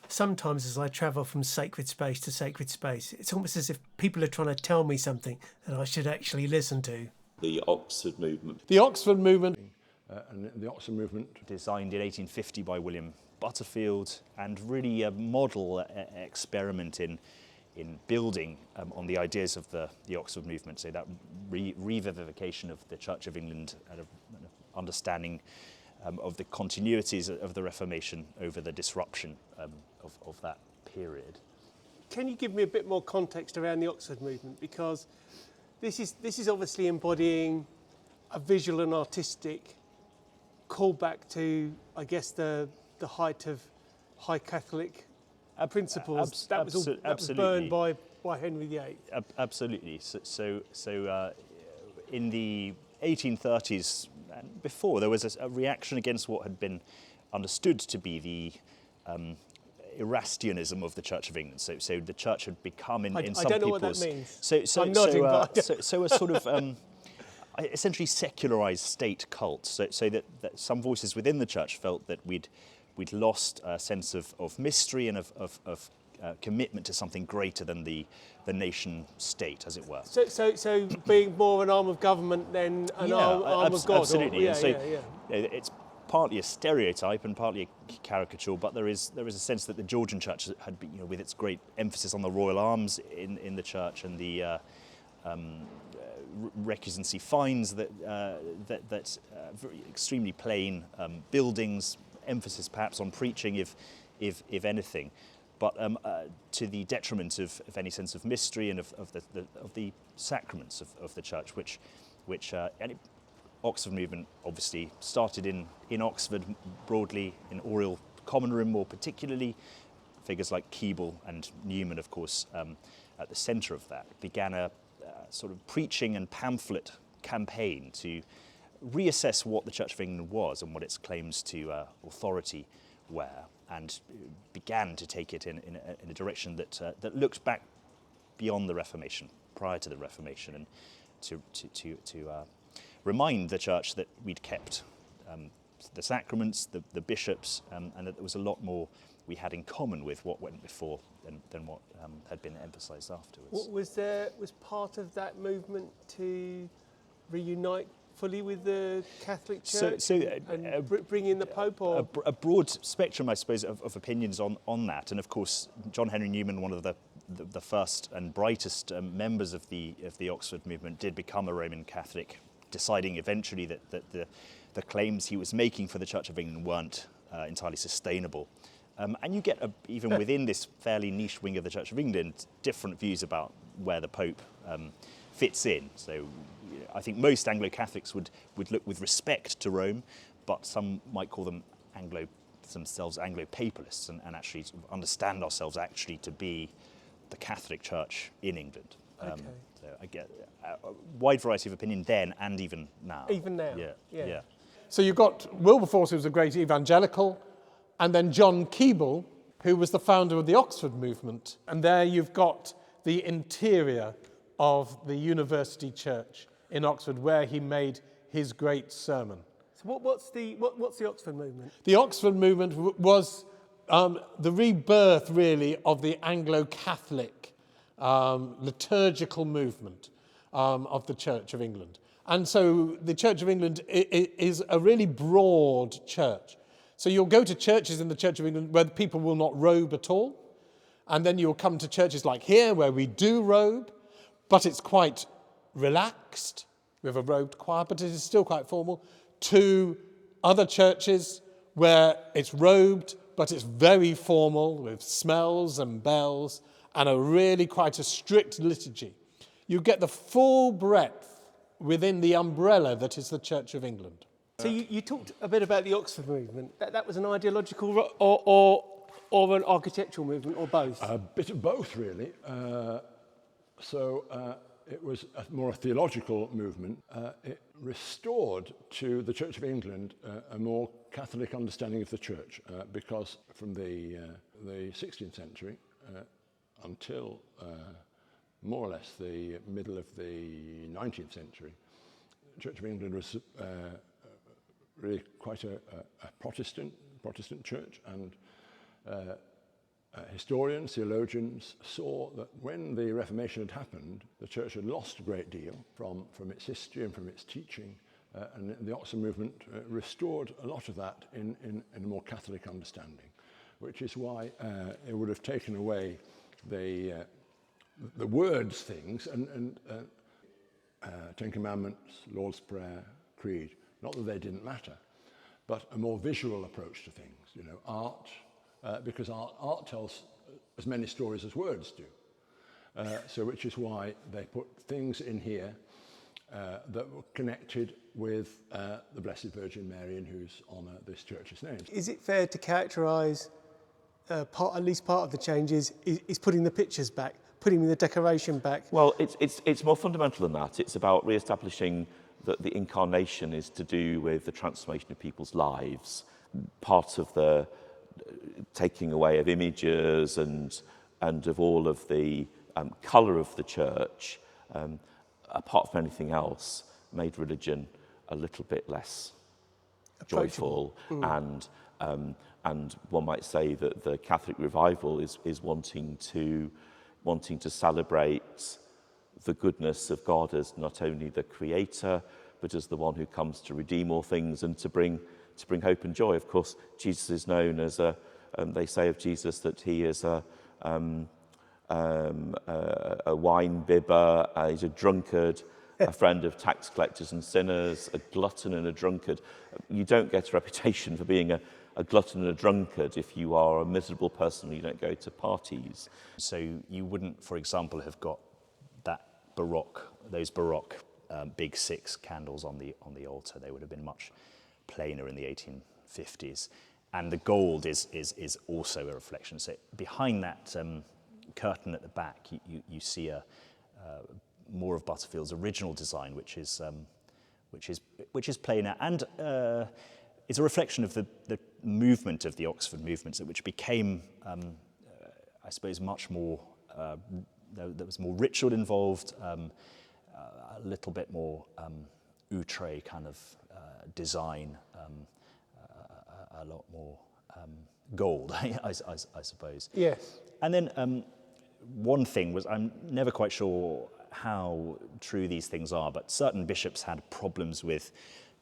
Sometimes as I travel from sacred space to sacred space, it's almost as if people are trying to tell me something that I should actually listen to. The Oxford movement. The Oxford movement, and the Oxford movement, designed in 1850 by William Butterfield, and really a model experiment in building on the ideas of the Oxford movement. So that revivification of the Church of England and an understanding of the continuities of the Reformation over the disruption of that period. Can you give me a bit more context around the Oxford movement? Because this is obviously embodying a visual and artistic callback to, I guess, the height of high Catholic principles. That was burned by Henry VIII. Absolutely. So in the 1830s and before, there was a reaction against what had been understood to be the Erastianism of the Church of England. So the Church had become, in some people's... I don't know what that means. I'm nodding, so a sort of essentially secularized state cult. So that some voices within the Church felt that we'd lost a sense of mystery and of commitment to something greater than the nation state, as it were. So being more an arm of government than an arm of God. Absolutely. It's partly a stereotype and partly a caricature, but there is a sense that the Georgian Church had been, with its great emphasis on the royal arms in the church and the recusancy fines that very extremely plain buildings, emphasis perhaps on preaching, if anything, but to the detriment of any sense of mystery and of the sacraments of the church, which Oxford movement obviously started in Oxford broadly, in Oriel Common Room more particularly. Figures like Keble and Newman, of course, at the centre of that, began a sort of preaching and pamphlet campaign to reassess what the Church of England was and what its claims to authority were, and began to take it in a direction that looked back beyond the Reformation, prior to the Reformation, and to remind the Church that we'd kept the sacraments, the bishops, and that there was a lot more we had in common with what went before than what had been emphasised afterwards. Was part of that movement to reunite fully with the Catholic Church and bring in the Pope? Or? A broad spectrum, I suppose, of opinions on that. And of course, John Henry Newman, one of the first and brightest members of the Oxford movement, did become a Roman Catholic, deciding eventually that the claims he was making for the Church of England weren't entirely sustainable. And you get, even within this fairly niche wing of the Church of England, different views about where the Pope fits in. So I think most Anglo-Catholics would look with respect to Rome, but some might call themselves Anglo-Papalists and actually sort of understand ourselves actually to be the Catholic Church in England. Okay. So I get a wide variety of opinion then and even now. Even now? Yeah. So you've got Wilberforce, who was a great evangelical, and then John Keble, who was the founder of the Oxford movement. And there you've got the interior of the University Church in Oxford, where he made his great sermon. So what's the Oxford movement? The Oxford movement was the rebirth, really, of the Anglo-Catholic liturgical movement of the Church of England. And so the Church of England is a really broad church. So you'll go to churches in the Church of England where people will not robe at all. And then you'll come to churches like here where we do robe, but it's quite relaxed. We have a robed choir, but it is still quite formal. To other churches where it's robed, but it's very formal with smells and bells and quite a strict liturgy. You get the full breadth within the umbrella that is the Church of England. So you talked a bit about the Oxford movement. That was an ideological or an architectural movement, or both? A bit of both, really. It was more a theological movement. It restored to the Church of England a more Catholic understanding of the Church, because from the 16th century until more or less the middle of the 19th century, the Church of England was really quite a Protestant church, and Historians, theologians saw that when the Reformation had happened, the church had lost a great deal from its history and from its teaching, and the Oxford movement restored a lot of that in a more Catholic understanding, which is why it would have taken away the words things and Ten Commandments, Lord's Prayer, Creed. Not that they didn't matter, but a more visual approach to things. You know, art, because art tells as many stories as words do. So which is why they put things in here that were connected with the Blessed Virgin Mary, in whose honour this church is named. Is it fair to characterise at least part of the changes is putting the pictures back, putting the decoration back? Well, it's more fundamental than that. It's about re-establishing that the incarnation is to do with the transformation of people's lives. Part of the taking away of images and of all of the colour of the church, apart from anything else, made religion a little bit less joyful. And one might say that the Catholic revival is wanting to celebrate the goodness of God as not only the creator, but as the one who comes to redeem all things and to bring hope and joy. Of course, Jesus is known as they say of Jesus that he is a wine bibber, he's a drunkard, a friend of tax collectors and sinners, a glutton and a drunkard. You don't get a reputation for being a glutton and a drunkard if you are a miserable person and you don't go to parties. So you wouldn't, for example, have got those Baroque big 6 candles on the altar. They would have been much plainer in the 1850s. And the gold is also a reflection. So behind that curtain at the back, you see more of Butterfield's original design, which is plainer, and it's a reflection of the movement of the Oxford movement, which became, I suppose, much more. There was more ritual involved, a little bit more outre kind of design, a lot more gold, I suppose. Yes. And then one thing was, I'm never quite sure how true these things are, but certain bishops had problems with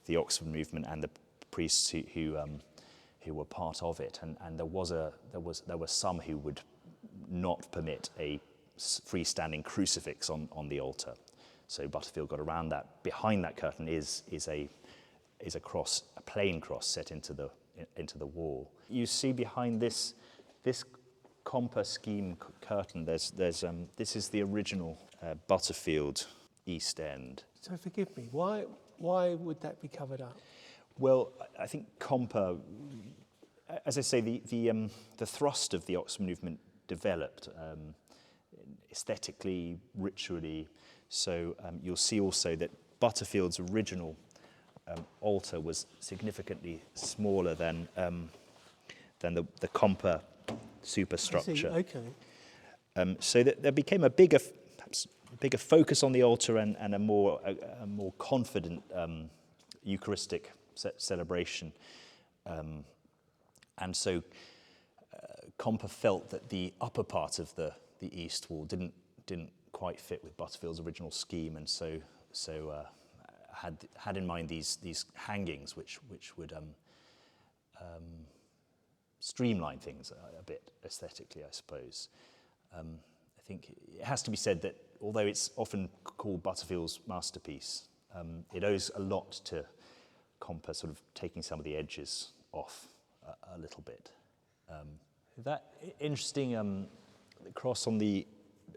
the Oxford movement and the priests who were part of it, and there were some who would not permit a freestanding crucifix on the altar. So Butterfield got around that. Behind that curtain is a cross, a plain cross set into the wall. You see behind this Comper scheme curtain, this is the original Butterfield East End. So forgive me, why would that be covered up? Well, I think Comper, as I say, the thrust of the Oxford movement developed aesthetically, ritually. So you'll see also that Butterfield's original altar was significantly smaller than the Comper superstructure. I see, okay. So that there became a bigger focus on the altar and a more confident Eucharistic celebration, and so Comper felt that the upper part of the east wall didn't quite fit with Butterfield's original scheme, and so had in mind these hangings which would streamline things a bit aesthetically, I suppose. I think it has to be said that although it's often called Butterfield's masterpiece, it owes a lot to Comper sort of taking some of the edges off a little bit. That interesting cross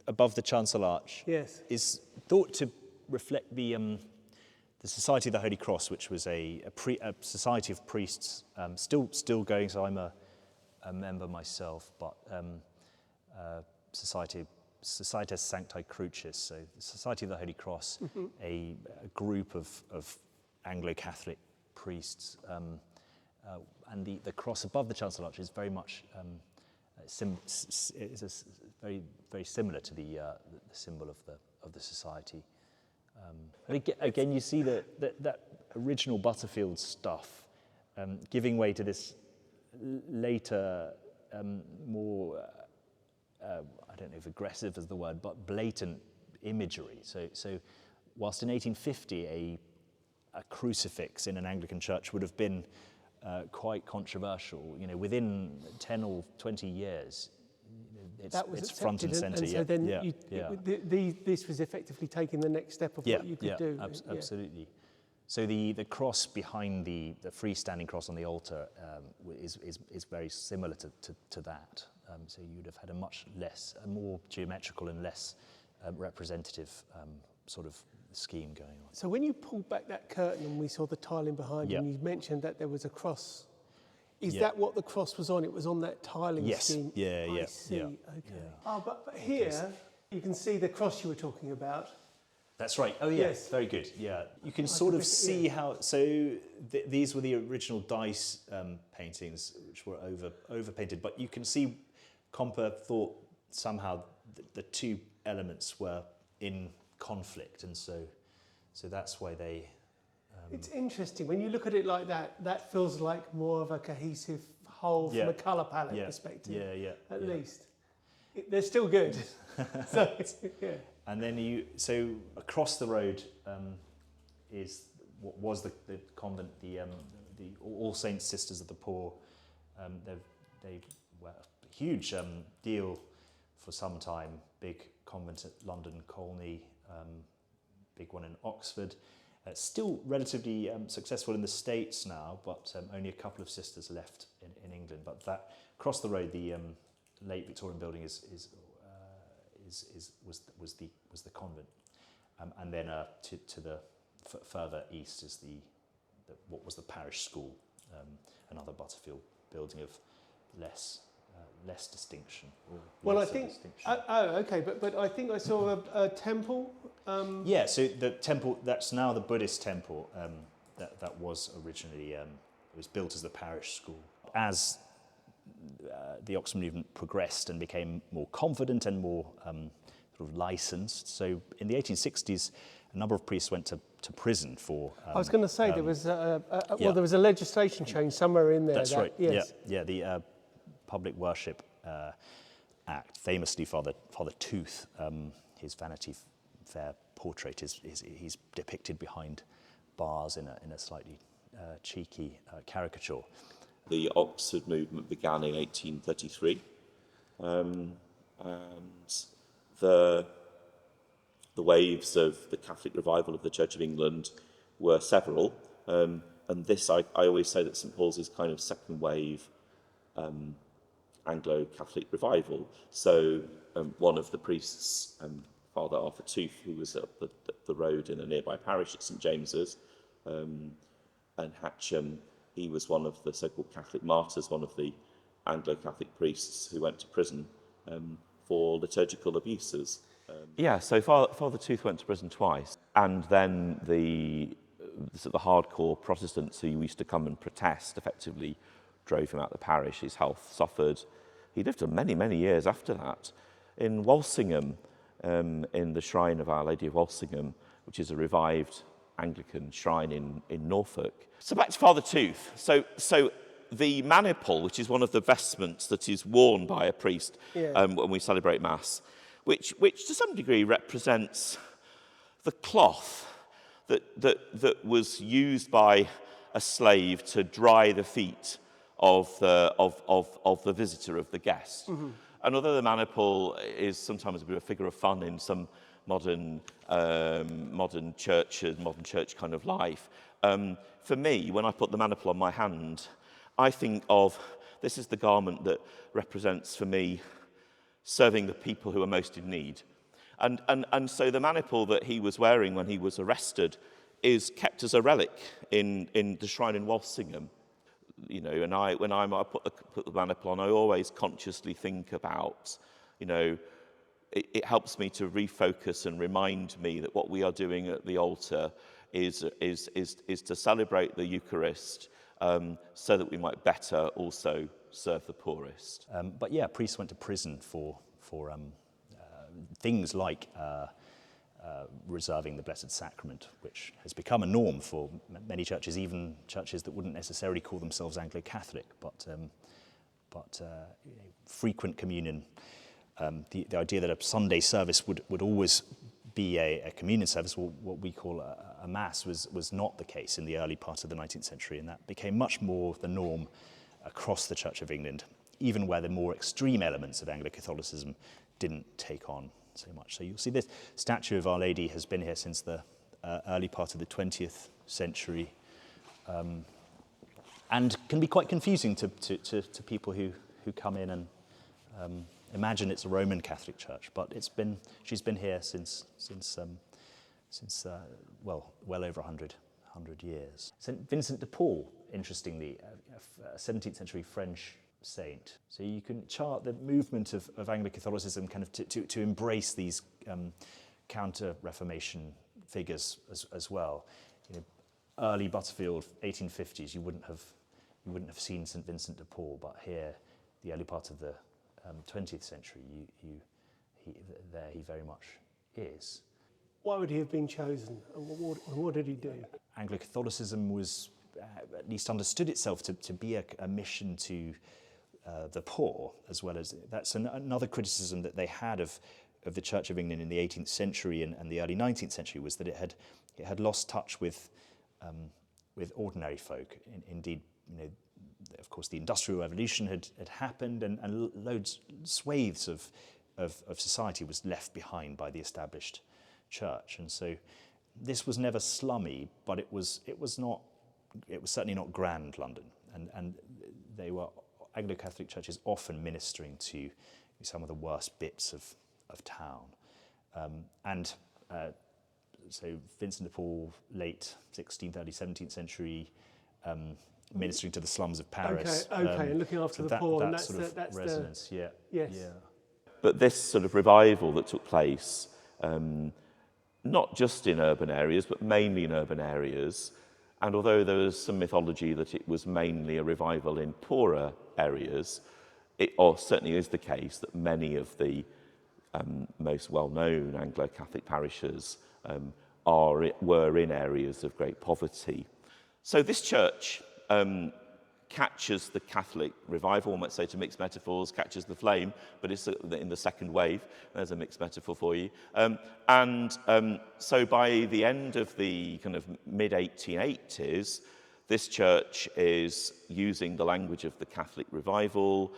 above the chancel arch, Yes, is thought to reflect the Society of the Holy Cross, which was a society of priests, still going. So I'm a member myself, but Societas Sancti Crucis, so the Society of the Holy Cross, a group of Anglo-Catholic priests, and the cross above the chancel arch is very much very very similar to the symbol of the society. Again, you see that original Butterfield stuff giving way to this later, more I don't know if aggressive is the word, but blatant imagery. So whilst in 1850 a crucifix in an Anglican church would have been quite controversial, within 10 or 20 years, it's front and centre. And so then this was effectively taking the next step of what you could do. Absolutely. So the cross behind the freestanding cross on the altar is very similar to that. So you'd have had a more geometrical and less representative sort of scheme going on. So when you pulled back that curtain and we saw the tiling behind you, and you mentioned that there was a cross, is that what the cross was on? It was on that tiling scheme? I see. Okay. Oh, but here you can see the cross you were talking about. That's right. Oh, yes. Very good. Yeah. You can sort of see how... So these were the original dice paintings, which were over-painted. But you can see Comper thought somehow the two elements were in conflict. And so that's why they... It's interesting. When you look at it like that, that feels like more of a cohesive whole from a colour palette perspective. At least. They're still good. And then so across the road is what was the convent, the All Saints Sisters of the Poor. They were a huge deal for some time. Big convent at London Colney, big one in Oxford. Still relatively successful in the States now, but only a couple of sisters left in England. But that across the road, the late Victorian building was the convent, and then to the further east is what was the parish school, another Butterfield building of less distinction. Well, I think. Okay, but I think I saw a temple. So the temple that's now the Buddhist temple that was originally it was built as the parish school. As the Oxford movement progressed and became more confident and more sort of licensed. So in the 1860s, a number of priests went to prison for... I was going to say there was there was a legislation change somewhere in there. That's right. Yes. Yeah. The Public Worship Act, famously Father Tooth, his Vanity Fair portrait he's depicted behind bars in a slightly cheeky caricature. The Oxford movement began in 1833, and the waves of the Catholic revival of the Church of England were several, and this I always say that St Paul's is kind of second wave Anglo-Catholic revival. So one of the priests, Father Arthur Tooth, who was up the road in a nearby parish at St James's, and Hatcham, he was one of the so-called Catholic martyrs, one of the Anglo-Catholic priests who went to prison for liturgical abuses. So Father Tooth went to prison twice, and then the hardcore Protestants who used to come and protest effectively drove him out of the parish. His health suffered. He lived for many, many years after that. In Walsingham, in the shrine of Our Lady of Walsingham, which is a revived Anglican shrine in Norfolk. So back to Father Tooth. So the maniple, which is one of the vestments that is worn by a priest when we celebrate Mass, which to some degree represents the cloth that was used by a slave to dry the feet of the visitor, of the guest. Mm-hmm. And although the maniple is sometimes a bit of a figure of fun in some modern church kind of life, for me, when I put the maniple on my hand, I think of this is the garment that represents for me serving the people who are most in need. And so the maniple that he was wearing when he was arrested is kept as a relic in the shrine in Walsingham. You know, and when I put the maniple on, I always consciously think about, you know, it helps me to refocus and remind me that what we are doing at the altar is to celebrate the Eucharist, so that we might better also serve the poorest. But yeah, priests went to prison for things like reserving the Blessed Sacrament, which has become a norm for many churches, even churches that wouldn't necessarily call themselves Anglo-Catholic, but frequent communion The idea that a Sunday service would always be a communion service, or what we call a mass, was not the case in the early part of the 19th century, and that became much more the norm across the Church of England, even where the more extreme elements of Anglo-Catholicism didn't take on so much. So you'll see this statue of Our Lady has been here since the early part of the 20th century, and can be quite confusing to people who come in and imagine it's a Roman Catholic church, but she's been here since well over 100 years. St. Vincent de Paul, interestingly, a 17th century French saint. So you can chart the movement of Anglo-Catholicism kind of to embrace these counter-Reformation figures as well. You know, early Butterfield, 1850s, you wouldn't have seen St. Vincent de Paul, but here, the early part of the 20th century, he very much is. Why would he have been chosen, and what did he do? Anglo-Catholicism was, at least understood itself to be a mission to the poor, as well as, that's another criticism that they had of the Church of England in the 18th century and the early 19th century, was that it had lost touch with ordinary folk. Indeed, you know, of course, the Industrial Revolution had happened, and swathes of society was left behind by the established church. And so this was never slummy, but it was certainly not Grand London. And they were Anglo-Catholic churches often ministering to some of the worst bits of town. So Vincent de Paul, late 16th, early 17th century, ministering to the slums of Paris. Okay, and looking after the poor, and that's sort of resonance. Yes. Yeah. But this sort of revival that took place, not just in urban areas, but mainly in urban areas, and although there was some mythology that it was mainly a revival in poorer areas, it certainly is the case that many of the most well-known Anglo-Catholic parishes were in areas of great poverty. So this church catches the Catholic revival, one might say, to mix metaphors, catches the flame, but it's in the second wave. There's a mixed metaphor for you. So by the end of the kind of mid-1880s, this church is using the language of the Catholic revival.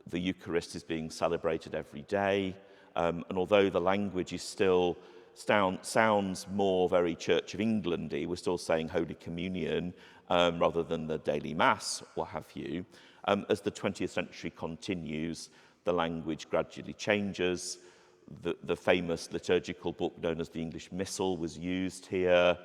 The Eucharist is being celebrated every day. And although the language is still sounds more very Church of England-y, we're still saying Holy Communion rather than the daily Mass, what have you. As the 20th century continues, the language gradually changes. The famous liturgical book known as the English Missal was used here,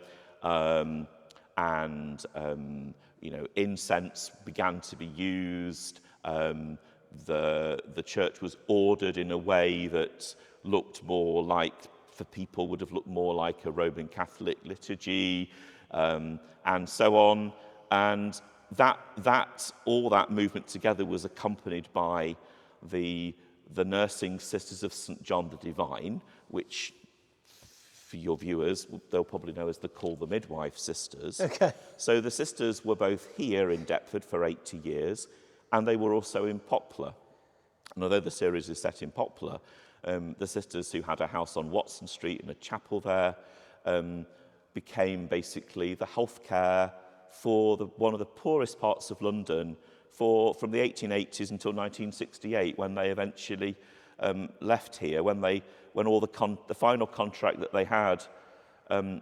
incense began to be used. The church was ordered in a way that looked more like, for people, would have looked more like a Roman Catholic liturgy, and so on. And all that movement together was accompanied by the nursing sisters of St. John the Divine, which, for your viewers, they'll probably know as the Midwife Sisters. Okay. So the sisters were both here in Deptford for 80 years, and they were also in Poplar. And although the series is set in Poplar, the sisters, who had a house on Watson Street and a chapel there, became basically the healthcare for one of the poorest parts of London from the 1880s until 1968, when they eventually left here, when all the final contract that they had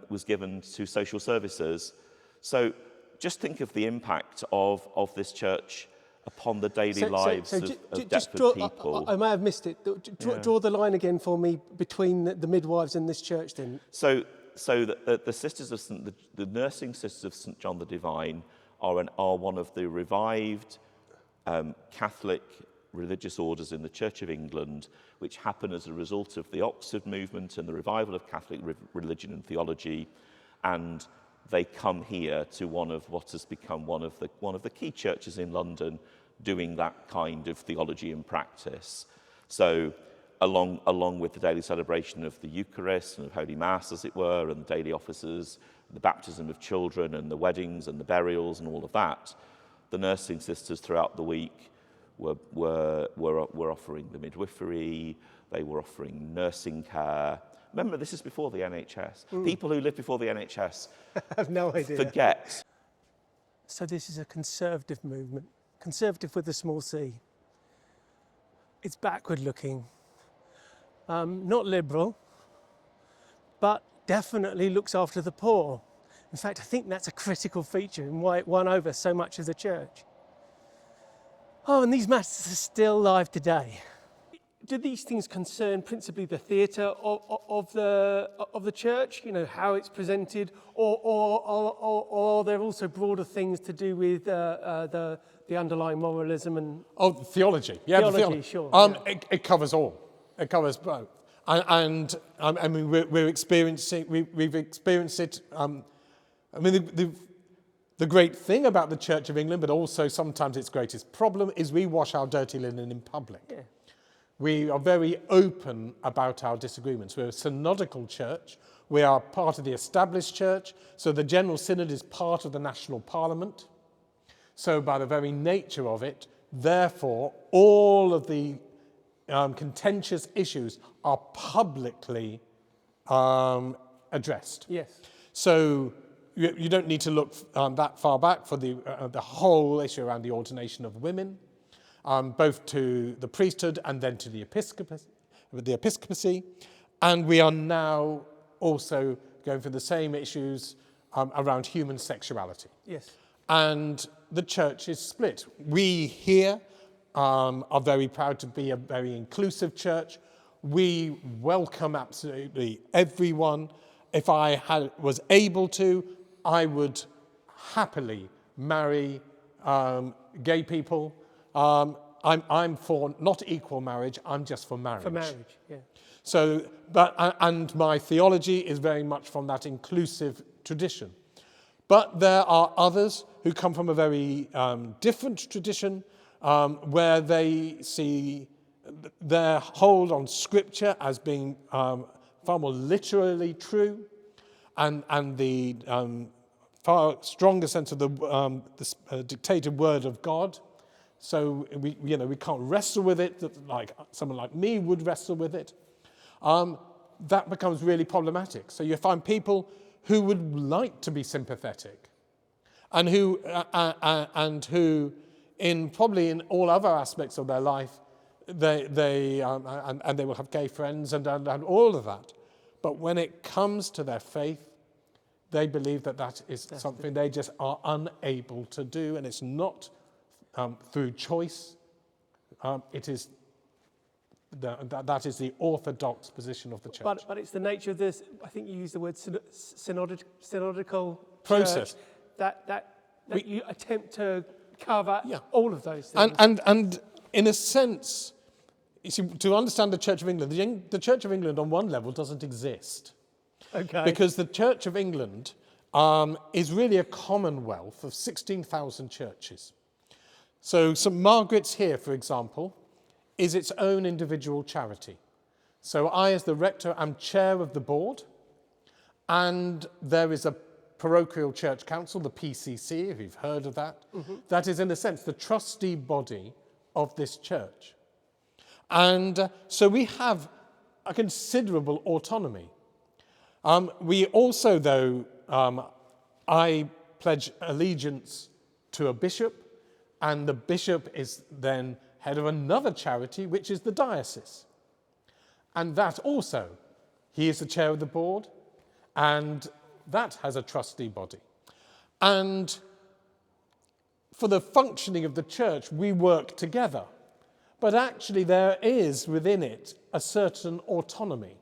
was given to social services. So just think of the impact of this church upon the daily lives of Deptford people. I may have missed it. Draw the line again for me between the midwives and this church then. So the sisters of the nursing sisters of St. John the Divine are one of the revived Catholic religious orders in the Church of England, which happen as a result of the Oxford movement and the revival of Catholic religion and theology, and they come here to one of what has become one of the key churches in London doing that kind of theology and practice. So along with the daily celebration of the Eucharist and of Holy Mass, as it were, and the daily offices, the baptism of children and the weddings and the burials and all of that, the nursing sisters throughout the week were offering the midwifery, they were offering nursing care. Remember, this is before the NHS. People who live before the NHS I have no idea. forget. So this is a conservative movement, conservative with a small c. It's backward looking, not liberal, but definitely looks after the poor. In fact, I think that's a critical feature and why it won over so much of the church. Oh, and these matters are still live today. Do these things concern principally the theatre of the church? You know, how it's presented, or they're also broader things to do with the underlying moralism and Oh, theology. Yeah, Theology, sure, It covers all. It covers both. And I mean, we've experienced it. I mean, the great thing about the Church of England, but also sometimes its greatest problem, is we wash our dirty linen in public. yeah. We are very open about our disagreements. We're a synodical church. We are part of the established church. So the General Synod is part of the national parliament. So by the very nature of it, therefore, all of the contentious issues are publicly addressed. Yes. So you don't need to look that far back for the whole issue around the ordination of women, both to the priesthood and then to the episcopacy. And we are now also going for the same issues around human sexuality. Yes. And the church is split. We here are very proud to be a very inclusive church. We welcome absolutely everyone. If I was able to, I would happily marry gay people. I'm for not equal marriage, I'm just for marriage. For marriage, yeah. So, and my theology is very much from that inclusive tradition. But there are others who come from a very different tradition, where they see their hold on Scripture as being far more literally true, and the far stronger sense of the dictated Word of God. So we can't wrestle with it like someone like me would wrestle with it. That becomes really problematic. So you find people who would like to be sympathetic, and who probably in all other aspects of their life, they will have gay friends and all of that. But when it comes to their faith, they believe that is something they just are unable to do, and it's not through choice. It is that is the orthodox position of the church. But it's the nature of this. I think you used the word synodical Process. church, that you attempt to cover Yeah. all of those things. And in a sense, you see, to understand the Church of England, the Church of England on one level doesn't exist. Okay. Because the Church of England is really a commonwealth of 16,000 churches. So St Margaret's here, for example, is its own individual charity. So I, as the rector, am chair of the board, and there is a parochial church council, the PCC, if you've heard of that. Mm-hmm. That is, in a sense, the trustee body of this church. And so we have a considerable autonomy. We also, though, I pledge allegiance to a bishop, and the bishop is then head of another charity, which is the diocese. And that also, he is the chair of the board, and that has a trustee body. And for the functioning of the church, we work together. But actually there is within it a certain autonomy.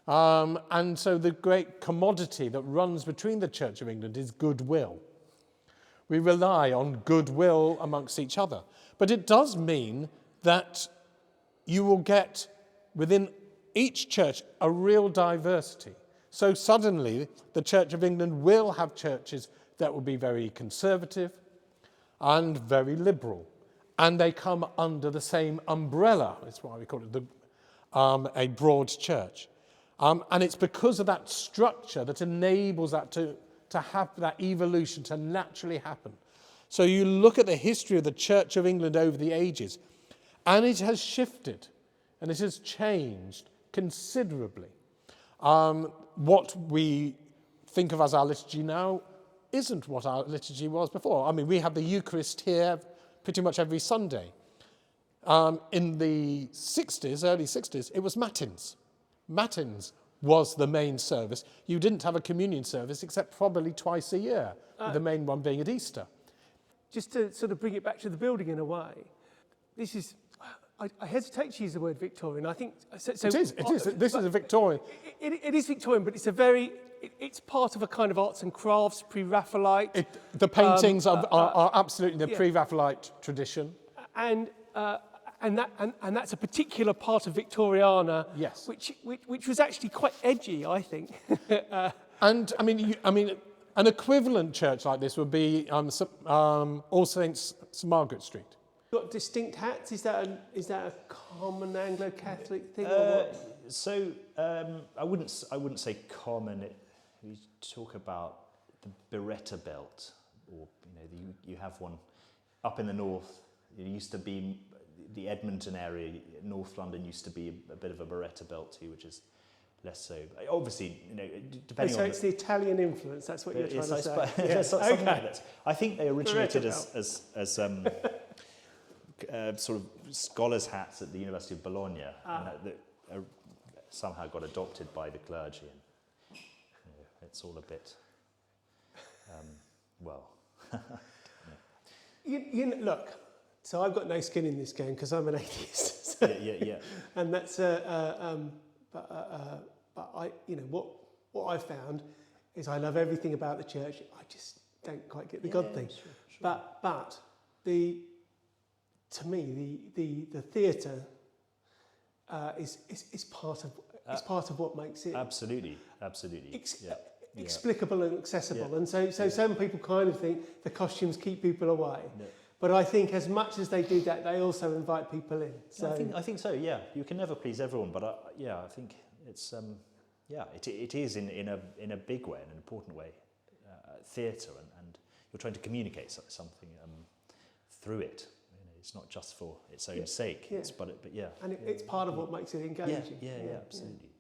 And so the great commodity that runs between the Church of England is goodwill. We rely on goodwill amongst each other. But it does mean that you will get within each church a real diversity. So suddenly the Church of England will have churches that will be very conservative and very liberal. And they come under the same umbrella. That's why we call it a broad church. And it's because of that structure that enables that to have that evolution to naturally happen. So you look at the history of the Church of England over the ages, and it has shifted, and it has changed considerably. What we think of as our liturgy now isn't what our liturgy was before. I mean, we have the Eucharist here pretty much every Sunday. In the 60s, early 60s, it was Matins. Matins was the main service. You didn't have a communion service except probably twice a year, with the main one being at Easter. Just to sort of bring it back to the building in a way, this is, I hesitate to use the word Victorian. I think so, It is. This is a Victorian. It is Victorian, but it's part of a kind of arts and crafts, pre-Raphaelite. The paintings are absolutely the yeah. pre-Raphaelite tradition. And that's a particular part of Victoriana, Yes. which was actually quite edgy, I think. And I mean, an equivalent church like this would be All Saints St Margaret Street. Got distinct hats. Is that a common Anglo-Catholic thing? Or what? So I wouldn't say common. We talk about the Beretta belt, or you have one up in the north. It used to be the Edmonton area, North London used to be a bit of a Beretta belt too, which is less so. Obviously, depending on. So it's the Italian influence. That's what you're trying to say. Yeah, something Okay. like that. I think they originated Beretta as sort of scholars' hats at the University of Bologna, and that somehow got adopted by the clergy. And it's all a bit, well. Look. So I've got no skin in this game because I'm an atheist. So, yeah. And that's but what I found is I love everything about the church. I just don't quite get the God thing. Sure. But to me the theatre is part of what makes it Absolutely. explicable and accessible. Yeah. And so some people kind of think the costumes keep people away. Yeah. But I think as much as they do that, they also invite people in. So I think so. Yeah, you can never please everyone, but I think it's it is in a big way, in an important way, theatre, and you're trying to communicate something through it. It's not just for its own sake. Yeah. But yeah. And it's part of what makes it engaging. Yeah, absolutely.